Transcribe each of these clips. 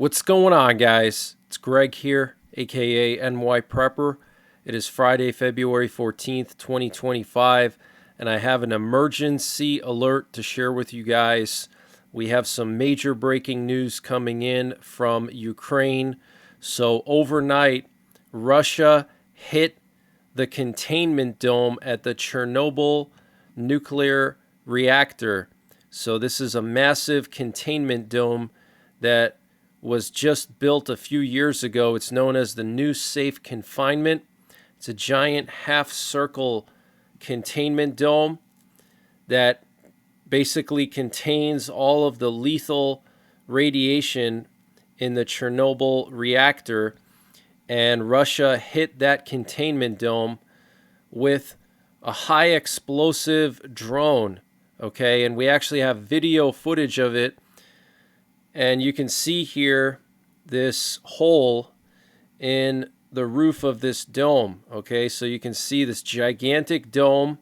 What's going on, guys? It's Greg here, aka NYPrepper. It is Friday, February 14th, 2025, and I have an emergency alert to share with you guys. We have some major breaking news coming in from Ukraine. So overnight, Russia hit the containment dome at the Chernobyl nuclear reactor. So this is a massive containment dome that was just built a few years ago. It's known as the new safe confinement. It's a giant half-circle containment dome that basically contains all of the lethal radiation in the Chernobyl reactor. And Russia hit that containment dome with a high explosive drone. Okay, and we actually have video footage of it. And you can see here this hole in the roof of this dome. Okay, so you can see this gigantic dome,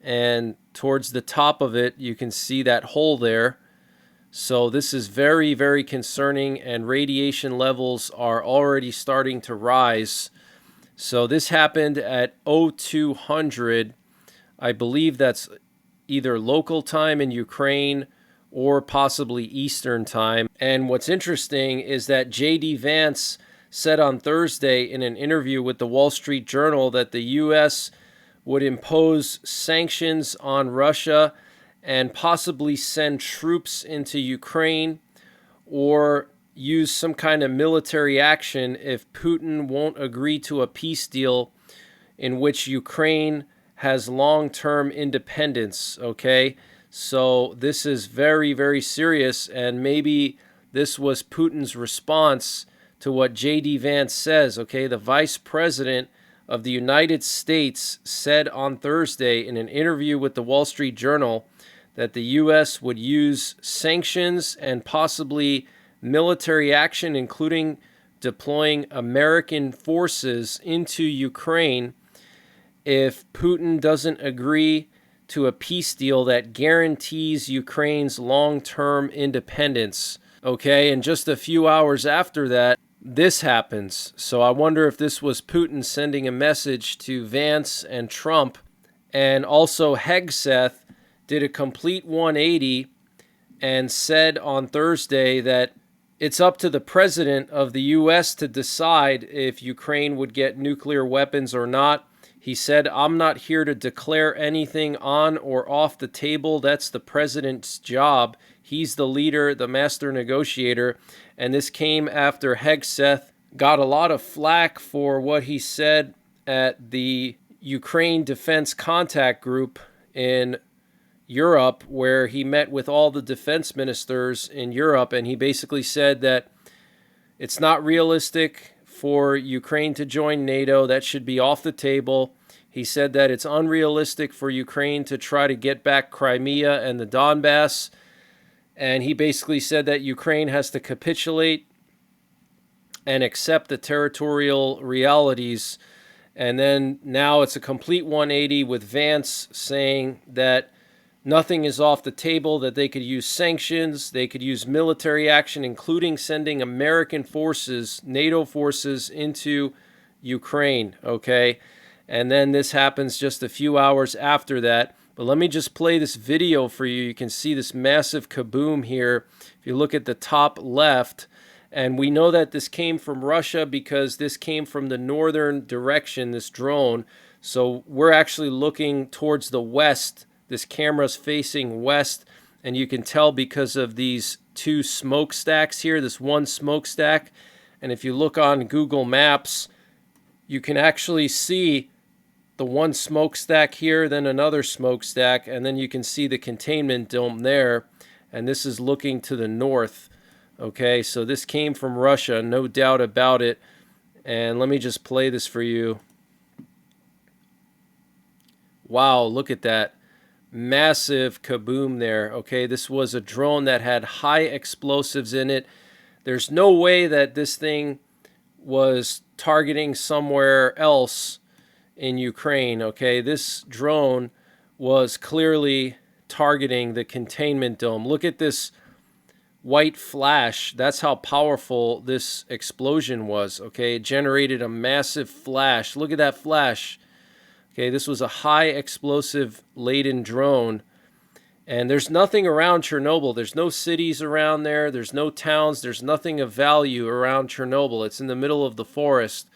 and towards the top of it, you can see that hole there. So this is very, very concerning, and radiation levels are already starting to rise. So this happened at 0200. I believe that's either local time in Ukraine or possibly Eastern time. And what's interesting is that J.D. Vance said on Thursday in an interview with the Wall Street Journal that the U.S. would impose sanctions on Russia and possibly send troops into Ukraine or use some kind of military action if Putin won't agree to a peace deal in which Ukraine has long-term independence, okay? So this is very, very serious, and maybe this was Putin's response to what J.D. Vance says, okay? The Vice President of the United States said on Thursday in an interview with the Wall Street Journal that the U.S. would use sanctions and possibly military action, including deploying American forces into Ukraine if Putin doesn't agree to a peace deal that guarantees Ukraine's long-term independence. Okay, and just a few hours after that, this happens. So I wonder if this was Putin sending a message to Vance and Trump. And also Hegseth did a complete 180 and said on Thursday that it's up to the president of the U.S. to decide if Ukraine would get nuclear weapons or not. He said, "I'm not here to declare anything on or off the table. That's the president's job. He's the leader, the master negotiator." And this came after Hegseth got a lot of flack for what he said at the Ukraine Defense Contact Group in Europe, where he met with all the defense ministers in Europe. And he basically said that it's not realistic for Ukraine to join NATO. That should be off the table. He said that it's unrealistic for Ukraine to try to get back Crimea and the Donbass. And he basically said that Ukraine has to capitulate and accept the territorial realities. And then now it's a complete 180 with Vance saying that nothing is off the table, that they could use sanctions, they could use military action, including sending American forces, NATO forces, into Ukraine, okay? And then this happens just a few hours after that. But let me just play this video for you. You can see this massive kaboom here. If you look at the top left, and we know that this came from Russia because this came from the northern direction, this drone. So we're actually looking towards the west. This camera's facing west, and you can tell because of these two smokestacks here, this one smokestack. And if you look on Google Maps, you can actually see the one smokestack here, then another smokestack, and then you can see the containment dome there. And this is looking to the north. Okay, so this came from Russia, no doubt about it. And let me just play this for you. Wow, look at that. Massive kaboom there. Okay, this was a drone that had high explosives in it. There's no way that this thing was targeting somewhere else in Ukraine. Okay, this drone was clearly targeting the containment dome. Look at this white flash. That's how powerful this explosion was, okay? It generated a massive flash. Look at that flash. Okay, this was a high explosive laden drone. And there's nothing around Chernobyl. There's no cities around there. There's no towns. There's nothing of value around Chernobyl. It's in the middle of the forest.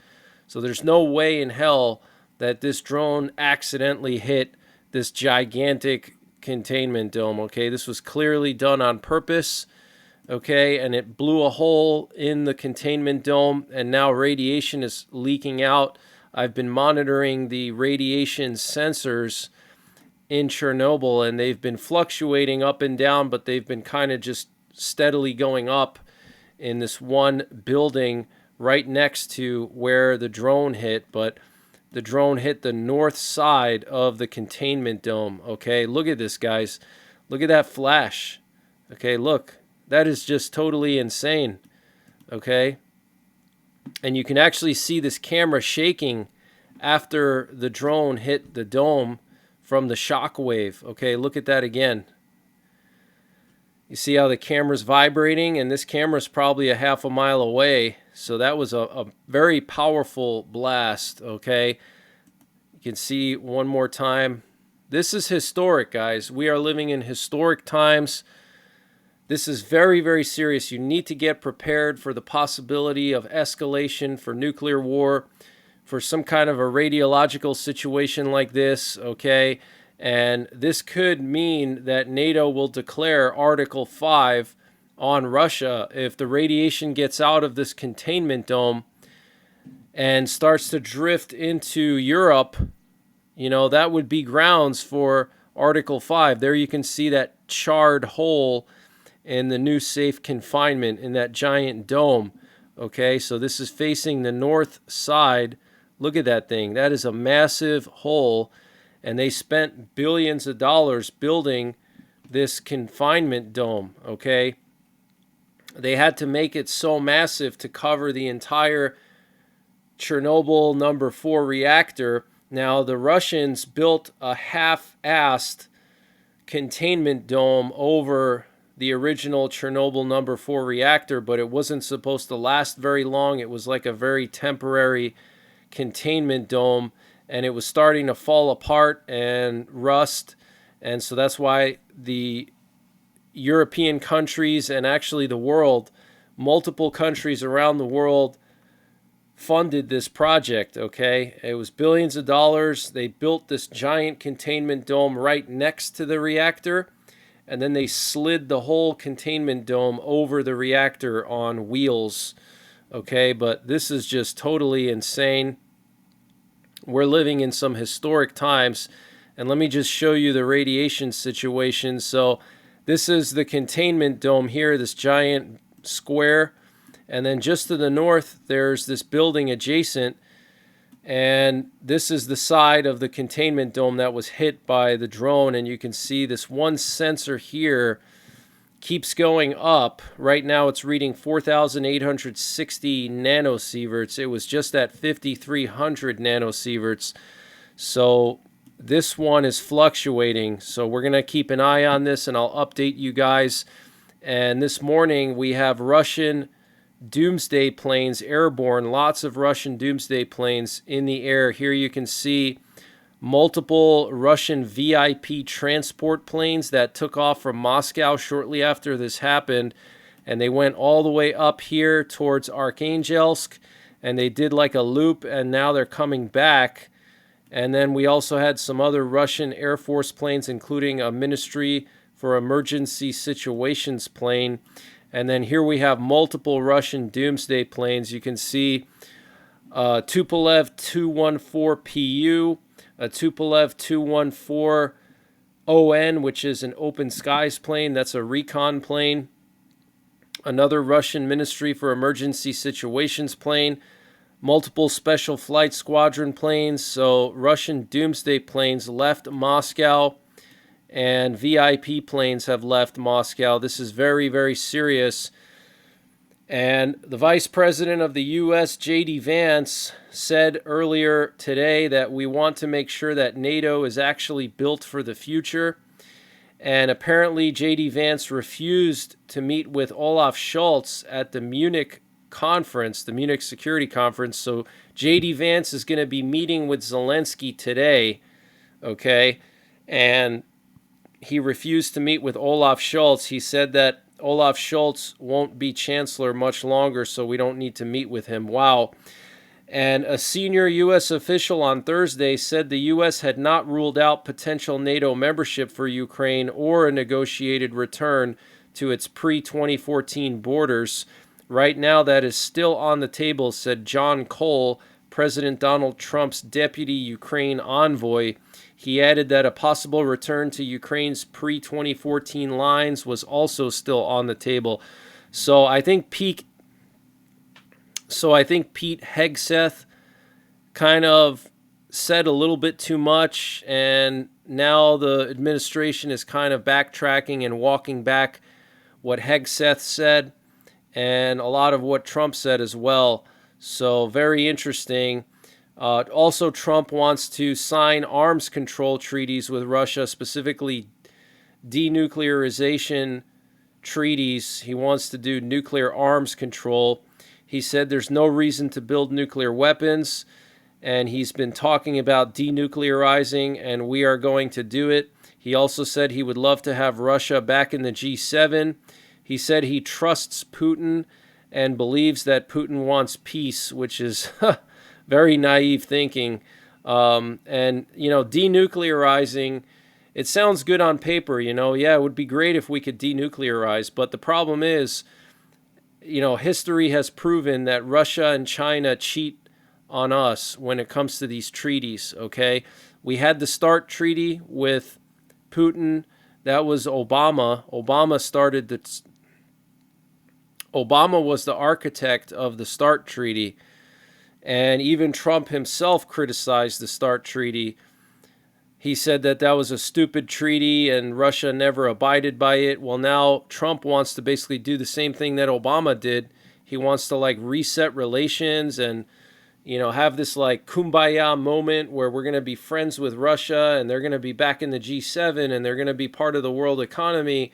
So there's no way in hell that this drone accidentally hit this gigantic containment dome, okay? This was clearly done on purpose, okay? And it blew a hole in the containment dome, and now radiation is leaking out. I've been monitoring the radiation sensors in Chernobyl, and they've been fluctuating up and down, but they've been kind of just steadily going up in this one building right next to where the drone hit. But the drone hit the north side of the containment dome, okay? Look at this, guys. Look at that flash. Okay, look. That is just totally insane, okay? And you can actually see this camera shaking after the drone hit the dome from the shock wave. Okay, look at that again. You see how the camera's vibrating, and this camera's probably a half a mile away. So that was a very powerful blast, okay? You can see one more time. This is historic, guys. We are living in historic times. This is very, very serious. You need to get prepared for the possibility of escalation, for nuclear war, for some kind of a radiological situation like this, okay? And this could mean that NATO will declare Article 5 on Russia if the radiation gets out of this containment dome and starts to drift into Europe. You know, that would be grounds for Article 5. There you can see that charred hole in the new safe confinement in that giant dome. Okay, so this is facing the north side. Look at that thing. That is a massive hole, and they spent billions of dollars building this confinement dome, okay? They had to make it so massive to cover the entire Chernobyl number 4 reactor. Now, the Russians built a half-assed containment dome over the original Chernobyl number 4 reactor, but it wasn't supposed to last very long. It was like a very temporary containment dome, and it was starting to fall apart and rust. And so that's why the European countries, and actually the world, multiple countries around the world, funded this project, okay? It was billions of dollars. They built this giant containment dome right next to the reactor, and then they slid the whole containment dome over the reactor on wheels, okay? But this is just totally insane. We're living in some historic times, and let me just show you the radiation situation. So this is the containment dome here, this giant square, and then just to the north there's this building adjacent, and this is the side of the containment dome that was hit by the drone. And you can see this one sensor here keeps going up. Right now it's reading 4,860 nanosieverts. It was just at 5,300 nanosieverts. So this one is fluctuating. So we're going to keep an eye on this, and I'll update you guys. And this morning we have Russian Doomsday planes airborne, lots of Russian Doomsday planes in the air. Here you can see multiple Russian VIP transport planes that took off from Moscow shortly after this happened, and they went all the way up here towards Arkhangelsk, and they did like a loop, and now they're coming back. And then we also had some other Russian Air Force planes, including a Ministry for Emergency Situations plane. And then here we have multiple Russian Doomsday planes. You can see Tupolev 214PU, a Tupolev 214ON, which is an open skies plane. That's a recon plane. Another Russian Ministry for Emergency Situations plane. Multiple Special Flight Squadron planes. So Russian Doomsday planes left Moscow, and VIP planes have left Moscow. This is very, very serious. And the Vice President of the U.S., J.D. Vance, said earlier today that we want to make sure that NATO is actually built for the future. And apparently J.D. Vance refused to meet with Olaf Scholz at the Munich conference, the Munich Security Conference. So J.D. Vance is going to be meeting with Zelensky today, okay? And he refused to meet with Olaf Scholz. He said that Olaf Scholz won't be chancellor much longer, so we don't need to meet with him. Wow. And a senior U.S. official on Thursday said the U.S. had not ruled out potential NATO membership for Ukraine or a negotiated return to its pre-2014 borders. Right now, that is still on the table, said John Cole, President Donald Trump's deputy Ukraine envoy. He added that a possible return to Ukraine's pre-2014 lines was also still on the table. So I think Pete Hegseth kind of said a little bit too much, and now the administration is kind of backtracking and walking back what Hegseth said and a lot of what Trump said as well. So very interesting. Also, Trump wants to sign arms control treaties with Russia, specifically denuclearization treaties. He wants to do nuclear arms control. He said there's no reason to build nuclear weapons, and he's been talking about denuclearizing, and we are going to do it. He also said he would love to have Russia back in the G7. He said he trusts Putin and believes that Putin wants peace, which is very naive thinking. Denuclearizing, it sounds good on paper, Yeah, it would be great if we could denuclearize, but the problem is, history has proven that Russia and China cheat on us when it comes to these treaties, okay? We had the START treaty with Putin. That was Obama. Obama was the architect of the START treaty. And even Trump himself criticized the START treaty. He said that was a stupid treaty and Russia never abided by it. Well, now Trump wants to basically do the same thing that Obama did. He wants to reset relations and, have this kumbaya moment where we're going to be friends with Russia and they're going to be back in the G7 and they're going to be part of the world economy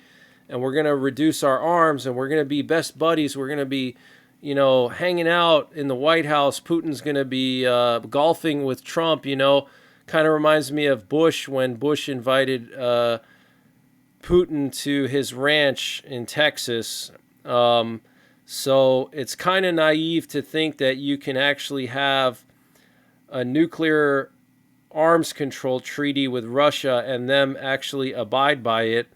and we're going to reduce our arms and we're going to be best buddies. We're going to be, hanging out in the White House. Putin's going to be golfing with Trump, Kind of reminds me of Bush when Bush invited Putin to his ranch in Texas. So it's kind of naive to think that you can actually have a nuclear arms control treaty with Russia and them actually abide by it.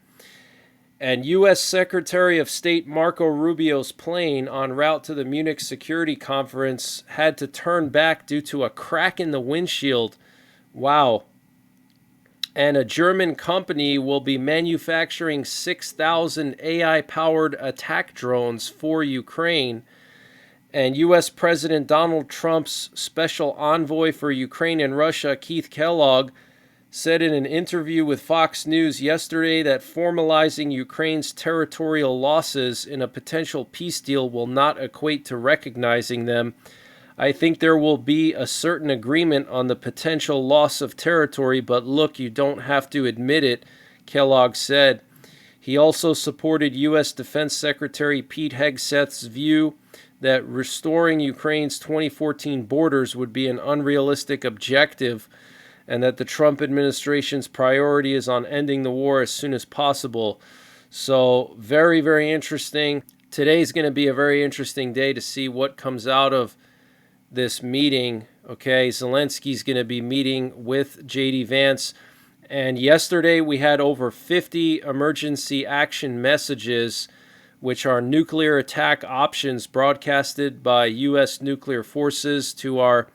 And U.S. Secretary of State Marco Rubio's plane en route to the Munich Security Conference had to turn back due to a crack in the windshield. Wow. And a German company will be manufacturing 6,000 AI-powered attack drones for Ukraine. And U.S. President Donald Trump's special envoy for Ukraine and Russia, Keith Kellogg, said in an interview with Fox News yesterday that formalizing Ukraine's territorial losses in a potential peace deal will not equate to recognizing them. I think there will be a certain agreement on the potential loss of territory, but look, you don't have to admit it, Kellogg said. He also supported U.S. Defense Secretary Pete Hegseth's view that restoring Ukraine's 2014 borders would be an unrealistic objective and that the Trump administration's priority is on ending the war as soon as possible. So very, very interesting. Today's going to be a very interesting day to see what comes out of this meeting. Okay, Zelensky's going to be meeting with J.D. Vance. And yesterday we had over 50 emergency action messages, which are nuclear attack options broadcasted by U.S. nuclear forces to our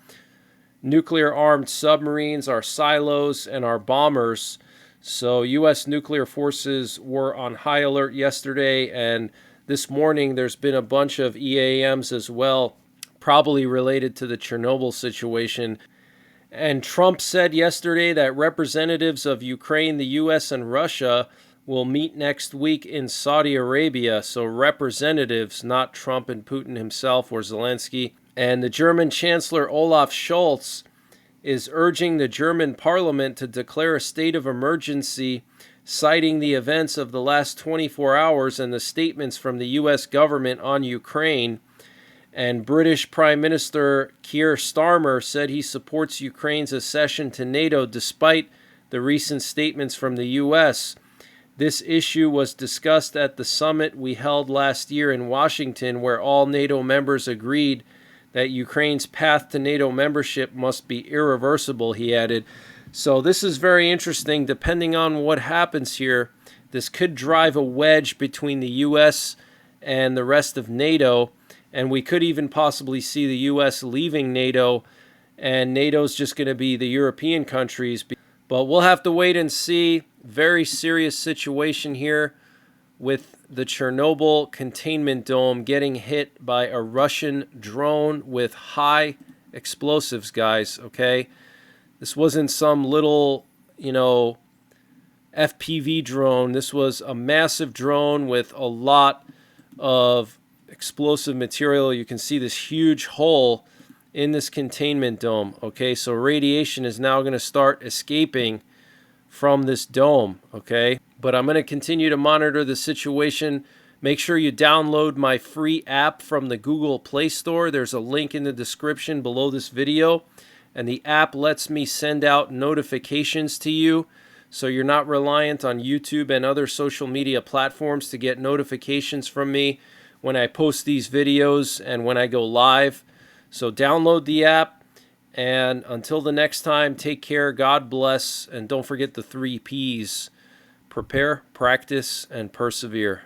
nuclear-armed submarines, our silos, and our bombers. So U.S. nuclear forces were on high alert yesterday, and this morning there's been a bunch of EAMs as well, probably related to the Chernobyl situation. And Trump said yesterday that representatives of Ukraine, the U.S., and Russia will meet next week in Saudi Arabia. So representatives, not Trump and Putin himself or Zelensky. And the German Chancellor Olaf Scholz is urging the German parliament to declare a state of emergency citing the events of the last 24 hours and the statements from the U.S. government on Ukraine. And British Prime Minister Keir Starmer said he supports Ukraine's accession to NATO despite the recent statements from the U.S. This issue was discussed at the summit we held last year in Washington, where all NATO members agreed that Ukraine's path to NATO membership must be irreversible, he added. So this is very interesting. Depending on what happens here, this could drive a wedge between the U.S. and the rest of NATO, and we could even possibly see the U.S. leaving NATO, and NATO's just going to be the European countries. But we'll have to wait and see. Very serious situation here with the Chernobyl containment dome getting hit by a Russian drone with high explosives, guys, okay? This wasn't some little, FPV drone. This was a massive drone with a lot of explosive material. You can see this huge hole in this containment dome, okay? So radiation is now going to start escaping from this dome, okay? But I'm going to continue to monitor the situation. Make sure you download my free app from the Google Play Store. There's a link in the description below this video. And the app lets me send out notifications to you, so you're not reliant on YouTube and other social media platforms to get notifications from me when I post these videos and when I go live. So download the app. And until the next time, take care, God bless, and don't forget the 3 Ps. Prepare, practice, and persevere.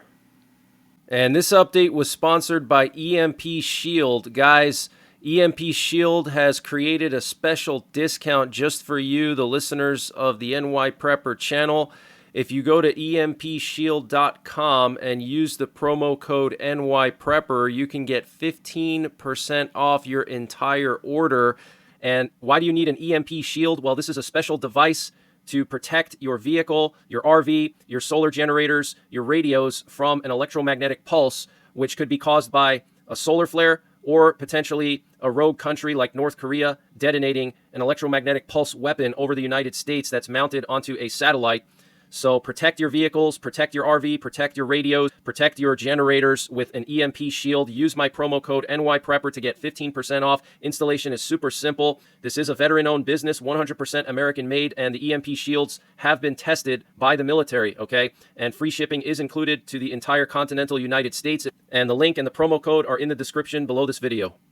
And this update was sponsored by EMP Shield. Guys, EMP Shield has created a special discount just for you, the listeners of the NYPrepper channel. If you go to empshield.com and use the promo code NYPrepper, you can get 15% off your entire order. And why do you need an EMP shield? Well, this is a special device to protect your vehicle, your RV, your solar generators, your radios from an electromagnetic pulse, which could be caused by a solar flare or potentially a rogue country like North Korea detonating an electromagnetic pulse weapon over the United States that's mounted onto a satellite. So protect your vehicles, protect your RV, protect your radios, protect your generators with an EMP shield. Use my promo code NYPrepper to get 15% off. Installation is super simple. This is a veteran-owned business, 100% American-made, and the EMP shields have been tested by the military, okay? And free shipping is included to the entire continental United States. And the link and the promo code are in the description below this video.